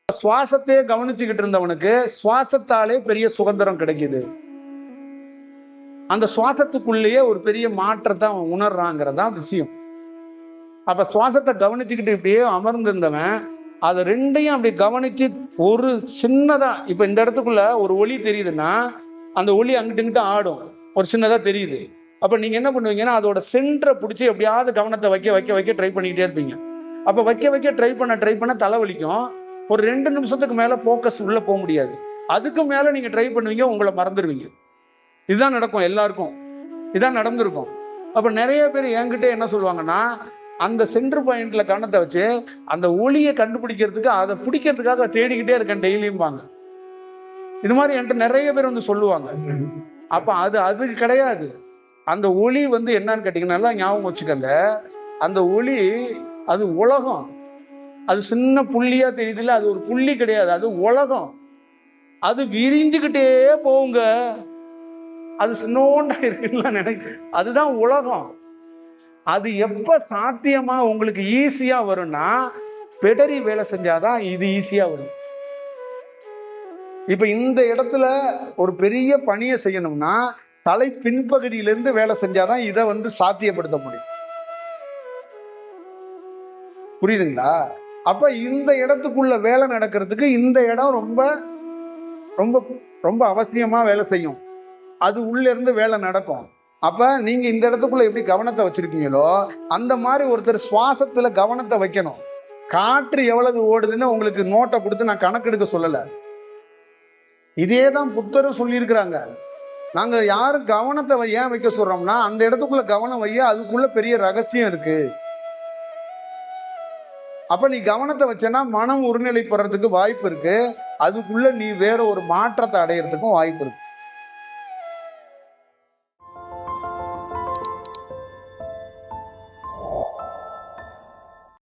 சுவாசத்தையே கவனிச்சுக்கிட்டு இருந்தவனுக்கு சுவாசத்தாலே பெரிய சுதந்திரம் கிடைக்குது. அந்த சுவாசத்துக்குள்ளேயே ஒரு பெரிய மாற்றத்தை அவன் உணர்றாங்கிறதா விஷயம். அப்ப சுவாசத்தை கவனிச்சுக்கிட்டு இப்படியே அமர்ந்திருந்தவன் அதை ரெண்டையும் அப்படி கவனிச்சு ஒரு சின்னதா, இப்ப இந்த இடத்துக்குள்ள ஒரு ஒளி தெரியுதுன்னா அந்த ஒளி அங்கிட்டு இங்கிட்டு ஆடும், ஒரு சின்னதா தெரியுது. அப்ப நீங்க என்ன பண்ணுவீங்கன்னா அதோட சென்டரை பிடிச்சி எப்படியாவது கவனத்தை வைக்க வைக்க வைக்க ட்ரை பண்ணிக்கிட்டே இருப்பீங்க. அப்ப வைக்க வைக்க ட்ரை பண்ண தலைவலிக்கும். ஒரு 2 நிமிஷத்துக்கு மேல போக்கஸ் உள்ள போக முடியாது. அதுக்கு மேல நீங்க ட்ரை பண்ணுவீங்க, உங்களை மறந்துடுவீங்க. இதுதான் நடக்கும் எல்லாருக்கும், இதான் நடந்திருக்கும். அப்ப நிறைய பேர் என்கிட்ட என்ன சொல்லுவாங்கன்னா, அந்த சென்டர் பாயிண்ட்ல கவனத்தை வச்சு அந்த ஒளியை கண்டுபிடிக்கிறதுக்கு அதை பிடிக்கிறதுக்காக தேடிக்கிட்டே இருக்கேன் டெய்லியும்பாங்க. இது மாதிரி என்கிட்ட நிறைய பேர் வந்து சொல்லுவாங்க. அப்ப அது கிடையாது. அந்த ஒளி வந்து என்னன்னு கேட்டீங்கன்னா, நல்லா ஞாபகம் வச்சுக்கங்க, அந்த ஒளி அது உலகம். அது சின்ன புள்ளியா தெரியுதுல்ல, அது ஒரு புள்ளி கிடையாது, அது உலகம். அது விரிஞ்சுக்கிட்டே போகுங்க. அது சின்னோண்டா இருக்குன்னு நினைக்க, அதுதான் உலகம். அது எப்ப சாத்தியமா உங்களுக்கு ஈஸியா வரும்னா, பெடரி வேலை செஞ்சாதான் இது ஈஸியா வரும். இப்ப இந்த இடத்துல ஒரு பெரிய பணியை செய்யணும்னா தலை பின்பகுதியிலிருந்து வேலை செஞ்சாதான் இதை வந்து சாத்தியப்படுத்த முடியும். புரியுதுங்களா? அப்ப இந்த இடத்துக்குள்ள வேலை நடக்கிறதுக்கு இந்த இடம் ரொம்ப ரொம்ப ரொம்ப அவசியமா வேலை செய்யும். அது உள்ள இருந்து வேலை நடக்கும். அப்ப நீங்க இந்த இடத்துக்குள்ள எப்படி கவனத்தை வச்சிருக்கீங்களோ அந்த மாதிரி ஒருத்தர் சுவாசத்துல கவனத்தை வைக்கணும். காற்று எவ்வளவு ஓடுதுன்னு உங்களுக்கு நோட்டை கொடுத்து நான் கணக்கெடுக்க சொல்லல. இதேதான் புத்தரும் சொல்லியிருக்கிறாங்க. நாங்க யாரும் கவனத்தை ஏன் வைக்க சொல்றோம்னா, அந்த இடத்துக்குள்ள கவனம் வைய, அதுக்குள்ள பெரிய ரகசியம் இருக்கு. அப்ப நீ கவனத்தை வச்சனா மனம் ஒருநிலைப்படுறதுக்கு வாய்ப்பு இருக்கு. அதுக்குள்ள நீ வேற ஒரு மாற்றத்தை அடையிறதுக்கும் வாய்ப்பு இருக்கு.